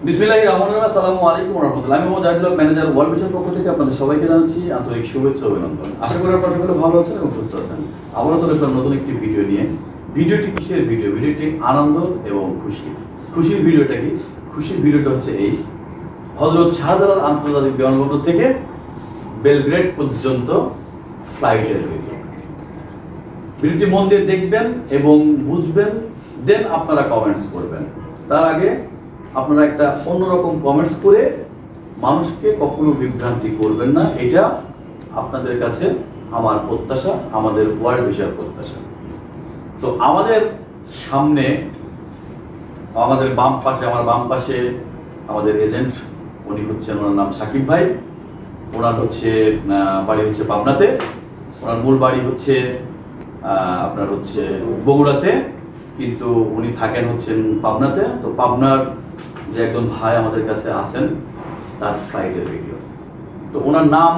বিসমিল্লাহির রহমানির রহিম। আসসালামু আলাইকুম ওয়া রাহমাতুল্লাহ। আমি Mohammad Zahidul, manager World Vision পক্ষ থেকে আপনাদের সবাইকে জানাচ্ছি আন্তরিক শুভেচ্ছা ও অভিনন্দন। আশা করি আপনারা সকলে ভালো আছেন এবং সুস্থ আছেন। আবারও চলে এলাম নতুন একটি ভিডিও নিয়ে। ভিডিওটি কিসের ভিডিও? ভিডিওটি আনন্দ এবং খুশির ভিডিওটা কি? খুশির ভিডিওটা হচ্ছে এই, হযরত শাহজালাল আন্তর্জাতিক বিমানবন্দর থেকে বেলগ্রেড পর্যন্ত ফ্লাইটের ভিডিও। ভিডিওটি মন দিয়ে দেখবেন এবং বুঝবেন, দেন আপনারা কমেন্টস করবেন। তার আগে আপনারা একটা অন্যরকম কমেন্টস করে মানুষকে কখনো বিভ্রান্তি করবেন না, এটা আপনাদের কাছে আমার প্রত্যাশা, আমাদের ওয়ার্ল্ড ভিশন প্রত্যাশা। তো আমাদের সামনে, আমাদের বাম পাশে আমাদের এজেন্ট, উনি হচ্ছেন, ওনার নাম সাকিব ভাই। ওনার বাড়ি হচ্ছে পাবনাতে, ওনার মূল বাড়ি হচ্ছে আপনার বগুড়াতে, কিন্তু উনি থাকেন পাবনাতে। তো পাবনার যে একজন ভাই আমাদের কাছে আছেন, তার ফ্লাইটের ভিডিও। তো ওনার নাম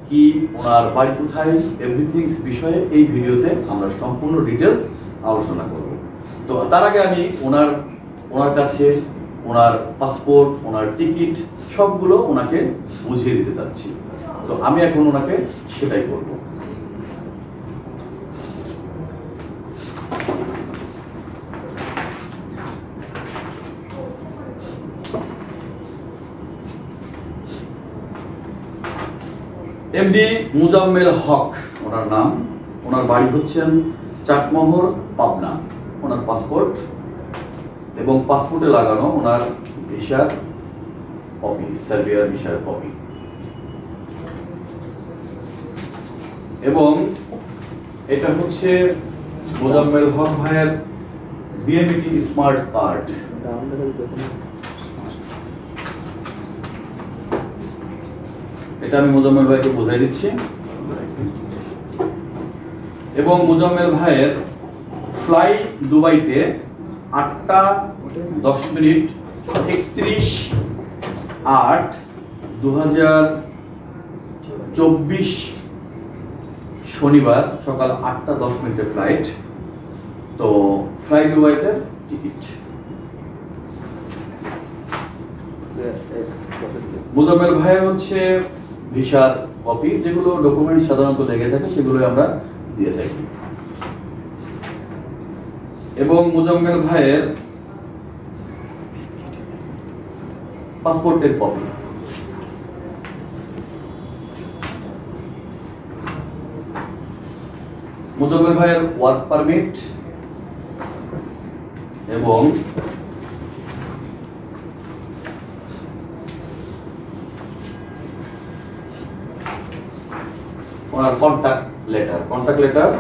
কি, ওনার বাড়ি কোথায়, এভরিথিংস বিষয়ে এই ভিডিওতে আমরা সম্পূর্ণ ডিটেলস আলোচনা করব। তো তার আগে আমি ওনার কাছে ওনার পাসপোর্ট, ওনার টিকিট সবগুলো ওনাকে বুঝিয়ে দিতে চাচ্ছি। তো আমি এখন ওনাকে সেটাই করব। এমডি মুজাম্মেল হক ওনার নাম, ওনার বাড়ি চাটমোহর, পাবনা। ওনার পাসপোর্ট এবং পাসপোর্টে লাগানো ওনার ভিসার কপি, সার্বিয়ার ভিসার কপি। এবং এটা মুজাম্মেল হক ভাইয়ের বিএমইটি স্মার্ট কার্ড। এটা আমি মুজাম্মেল ভাইকে বোঝাই দিচ্ছি। এবং মুজাম্মেল ভাইয়ের ফ্লাই দুবাইতে 8টা 10 মিনিট 31/8/2024 শনিবার সকাল 8টা 10 মিনিটের ফ্লাইট। তো ফ্লাই দুবাইতে টিকিট। মুজাম্মেল ভাইয়ের ভিসার কপি, যেগুলো ডকুমেন্টস সাধারণত লেগে থাকে সেগুলো আমরা দিয়ে থাকি। এবং মুজাম্মেল ভাইয়ের পাসপোর্টের কপি। মুজাম্মেল ভাইয়ের ওয়ার্ক পারমিট এবং ওনার কন্টাক্ট লেটার।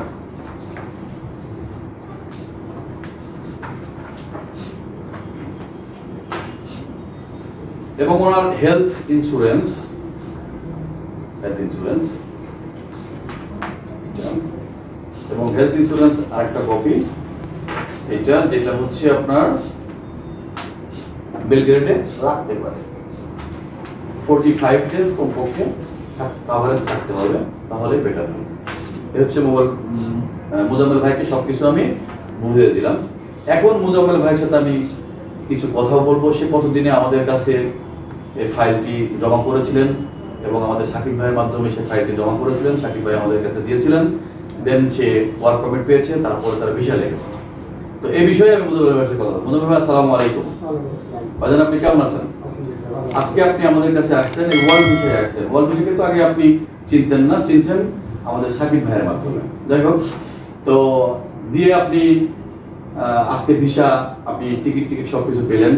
এবং ওনার হেলথ ইন্স্যুরেন্স এবং হেলথ ইন্স্যুরেন্স আরেকটা কপি, যেটা আপনার বেলগ্রেডে রাখতে পারে। 45 ডেজ কমপক্ষে কভারেজ থাকতে হবে, তাহলে বেটার হবে। এই মুজাম্মেল ভাইকে সবকিছু আমি বুঝিয়ে দিলাম। এখন মুজাম্মেল ভাইয়ের সাথে আমি কিছু কথা বলবো। সে কতদিনে আমাদের কাছে এই ফাইলটি জমা করেছিলেন এবং আমাদের সাকিব ভাইয়ের মাধ্যমে সে ফাইলটি জমা করেছিলেন, সাকিব ভাই আমাদের কাছে দিয়েছিলেন, দেন সে ওয়ার্ক পারমিট পেয়েছে, তারপরে তার ভিসা লেগেছে। তো এই বিষয়ে আমি মুজাম্মেল ভাইয়ের সাথে কথা বলবো। মুজাম্মেল ভাই, আসসালামু আলাইকুম। ভাইজান, আপনি কেমন আছেন? আজকে আপনি আমাদের কাছে আসছেন, এই ওয়ার্ল্ড ভিসায় আসছেন। ওয়ার্ল্ড ভিসা কিন্তু আগে আপনি চিনতেন না, চিনছেন আমাদের সাকিব ভাইয়ের মাধ্যমে। যাই হোক, তো দিয়ে আপনি আজকে ভিসা, আপনি টিকিট সবকিছু পেলেন।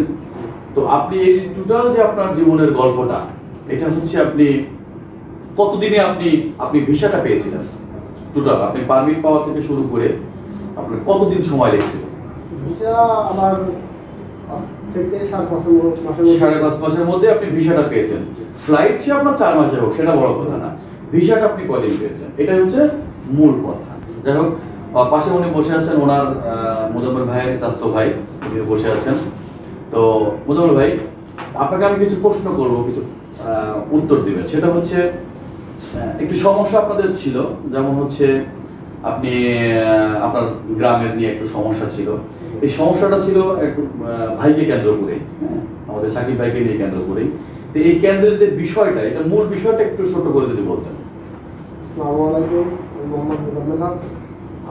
তো আপনি এই টোটাল যে আপনার জীবনের গল্পটা, এটা আপনি কতদিনে আপনি ভিসাটা পেয়েছিলেন? টোটাল আপনি পারমিট পাওয়া থেকে শুরু করে আপনার কতদিন সময় লেগেছিল? ভিসা আমার থেকে 5.5 মাসের মধ্যে আপনি ভিসাটা পেয়েছেন। ফ্লাইট সে আপনার 4 মাসে হোক, সেটা বড় কথা না, ভিসাটা আপনি কদিন পেয়েছেন, এটাই মূল কথা। যাই হোক, পাশে উনি বসে আছেন, ওনার মুজাম্মেল ভাইয়ের চাচাতো ভাই, উনি বসে আছেন। তো মুজাম্মেল ভাই, আপনাকে আমি কিছু প্রশ্ন করবো, কিছু উত্তর দিবেন। সেটা একটু সমস্যা আপনাদের ছিল, যেমন আপনি আপনার গ্রামের নিয়ে একটু সমস্যা ছিল। এই সমস্যাটা ছিল একটু ভাইকে কেন্দ্র করে, আমাদের সাকিব ভাইকে নিয়ে কেন্দ্র করেই। তো এই কেন্দ্রের যে বিষয়টা, এটা মূল বিষয়টা একটু ছোট করে যদি বলতেন। আসসালামু আলাইকুম, আমি মোহাম্মদ মুজাম্মেল হক।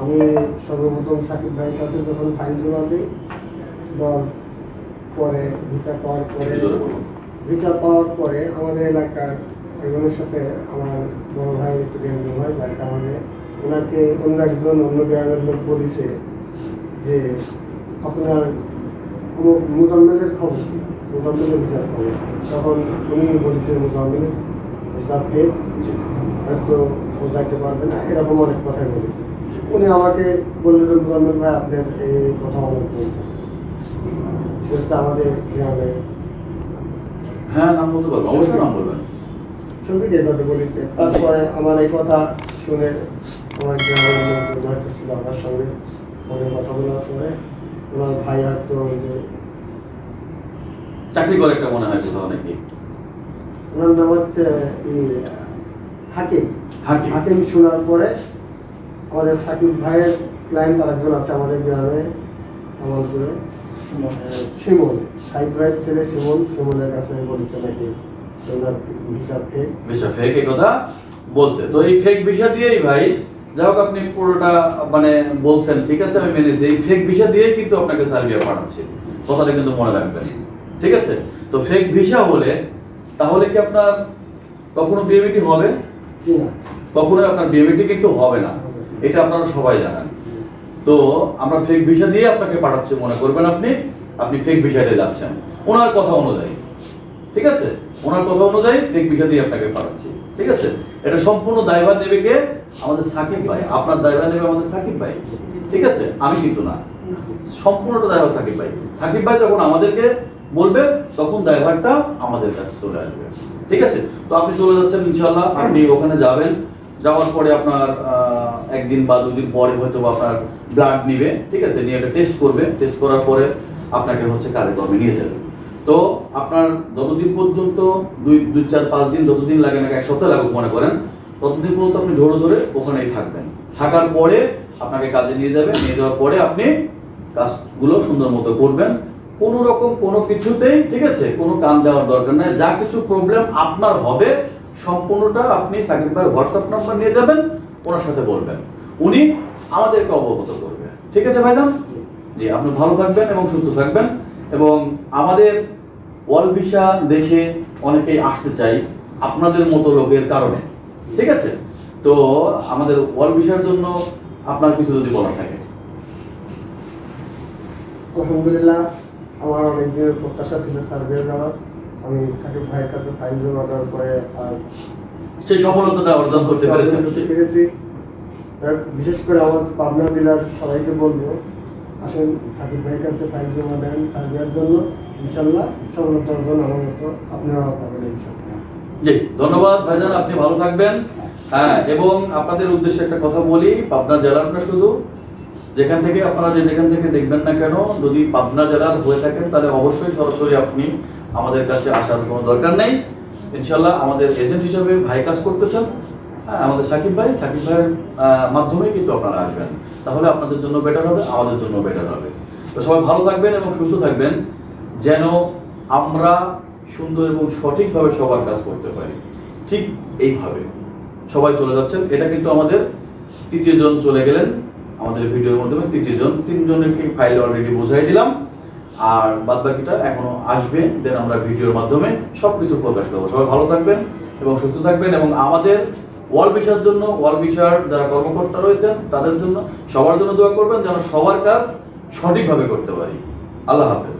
আমি সর্বপ্রথম সাকিব ভাইয়ের কাছে যখন ফাইল জমা দিই, পরে ভিসা পাওয়ার পরে আমাদের এলাকার একজনের সাথে আমার বড় ভাইয়ের একটু জ্ঞান হয়, যার কারণে ওনাকে অন্য একজন অন্য গ্রামের লোক বলেছে যে আপনার মুজাম্মেলের খবর কি, মুজাম্মেলের ভিসার খবর। তখন উনি বলেছে মুজাম্মেলের ভিসা ফেক, হয়তো ও যাইতে পারবে না, এরকম অনেক কথাই বলেছে। উনি আমাকে বললেন যে মুজাম্মেল ভাই আপনার এই কথা অনেক বলতেছে, সে হচ্ছে আমাদের গ্রামে। হ্যাঁ, নাম বলতে পারবেন, অবশ্যই নাম বলবেন। সবই এই কথা বলেছে। তারপরে আমার এই কথা শুনে আমার গ্রামের লোকজন হয়তো ছিল আমার সঙ্গে, ফোনে কথা বলার পরে ওনার ভাই হয়তো ওই যে চাকরি করে একটা মনে হয় কোথাও নাকি, ওনার নাম হচ্ছে হাকিম। হাকিম। হাকিম শোনার পরে আমাদের সাকিব ভাইয়ের ক্লায়েন্ট আরেকজন আছে আমাদের গ্রামে, আমাদের শিমুল, সাকিব ভাইয়ের ছেলে শিমুলের কাছে বলেছে নাকি ওনার ভিসা ফেক। ভিসা ফেক এই কথা বলছে। তো এই ফেক ভিসা দিয়েই ভাই, যাই হোক আপনি পুরোটা মানে বলছেন, ঠিক আছে আমি মেনেছি, এই ফেক ভিসা দিয়েই কিন্তু আপনাকে সার্বিয়া পাঠাচ্ছে, কথাটা কিন্তু মনে রাখবেন, ঠিক আছে? তো ফেক ভিসা হলে তাহলে কি আপনার কখনো বিএমইটি হবে? কখনোই আপনার বিএমইটি কিন্তু হবে না, এটা আপনারা সবাই জানেন। তো আমরা ফেক ভিসা দিয়ে আপনাকে পাঠাচ্ছি মনে করবেন, আপনি ফেক ভিসা দিয়ে যাচ্ছেন ওনার কথা অনুযায়ী, ঠিক আছে? ওনার কথা অনুযায়ী ফেক ভিসা দিয়ে আপনাকে পাঠাচ্ছি, ঠিক আছে? এটা সম্পূর্ণ দায়ভার নেবে কে? আমাদের সাকিব ভাই। আপনার দায়ভার নেবে আমাদের সাকিব ভাই, ঠিক আছে? আমি কিন্তু না, সম্পূর্ণটা দায়ভার সাকিব ভাই। সাকিব ভাই যখন আমাদেরকে বলবে তখন দায়ভারটা আমাদের কাছে চলে আসবে, ঠিক আছে? তো আপনি চলে যাচ্ছেন ইনশাআল্লাহ, আপনি ওখানে যাবেন, যাওয়ার পরে আপনার একদিন বা দুদিন পরে হয়তো আপনার ব্লাড নিবে, ঠিক আছে? নিয়ে একটা টেস্ট করবে, টেস্ট করার পরে আপনাকে হচ্ছে কাজে কর্মে নিয়ে যাবে। তো আপনার যতদিন পর্যন্ত 2-4-5 দিন, যতদিন লাগে না, 1 সপ্তাহ লাগুক মনে করেন, ততদিন পর্যন্ত আপনি ধরে ওখানেই থাকবেন। থাকার পরে আপনাকে কাজে নিয়ে যাবে, নিয়ে যাওয়ার পরে আপনি কাজগুলো সুন্দর মতো করবেন। কোনো রকম কোনো কিছুতেই, ঠিক আছে, কোনো কান দেওয়ার দরকার নাই। যা কিছু প্রবলেম আপনার হবে সম্পূর্ণটা আপনি সাকিব ভাইয়ের হোয়াটসঅ্যাপ নাম্বার নিয়ে যাবেন, ওনার সাথে বলবেন, উনি আমাদেরকে অবগত করবে, ঠিক আছে ভাইজান? জি, আপনি ভালো থাকবেন এবং সুস্থ থাকবেন। এবং আমাদের ওয়াল ভিসা দেখে অনেকেই আসতে চাই আপনাদের মতো লোকের কারণে, ঠিক আছে? তো আমাদের ওয়াল ভিসার জন্য আপনার কিছু যদি বলার থাকে। আলহামদুলিল্লাহ, আমার অনেক দিনের প্রত্যাশা ছিল সার্ভে যাওয়ার। আমি সাকিব ভাইয়ের কাছে ফাইল জমা দেওয়ার পরে আজ সেই সফলতাটা অর্জন করতে পেরেছি। বিশেষ করে আমার পাবনা জেলার সবাইকে বলবো, আসেন সাকিব ভাইয়ের কাছে ফাইল জমা দেন সার্ভের জন্য, ইনশাল্লাহ সফলতা অর্জন আমার মতো আপনারাও পাবেন ইনশাল্লাহ। জি, ধন্যবাদ ভাইজান, আপনি ভালো থাকবেন। হ্যাঁ, এবং আপনাদের উদ্দেশ্যে একটা কথা বলি, পাবনা জেলার না শুধু, যেখান থেকে আপনারা যেখান থেকে দেখবেন না কেন, যদি পাবনা জেলার হয়ে থাকেন তাহলে অবশ্যই সরাসরি আপনি আমাদের কাছে আসার কোনো দরকার নেই। ইনশাল্লাহ আমাদের এজেন্ট হিসেবে ভাই কাজ করতেছেন, আমাদের সাকিব ভাইয়ের মাধ্যমে কিন্তু আপনারা আসবেন, তাহলে আপনাদের জন্য বেটার হবে, আমাদের জন্য বেটার হবে। তো সবাই ভালো থাকবেন এবং সুস্থ থাকবেন, যেন আমরা সুন্দর এবং সঠিকভাবে সবার কাজ করতে পারি। ঠিক এইভাবে সবাই চলে যাচ্ছেন, এটা কিন্তু আমাদের 3য় জন চলে গেলেন আমাদের ভিডিওর মাধ্যমে। 3য় জন, 3 জনের ফাইল অলরেডি বোঝাই দিলাম, আর বাদ বাকিটা এখনো আসবে, দেন আমরা ভিডিওর মাধ্যমে সবকিছু প্রকাশ করবো। সবাই ভালো থাকবেন এবং সুস্থ থাকবেন, এবং আমাদের ওয়াল ভিসার জন্য, ওয়াল ভিসার যারা কর্মকর্তা রয়েছেন তাদের জন্য, সবার জন্য দোয়া করবেন, যেন সবার কাজ সঠিকভাবে করতে পারি। আল্লাহ হাফেজ।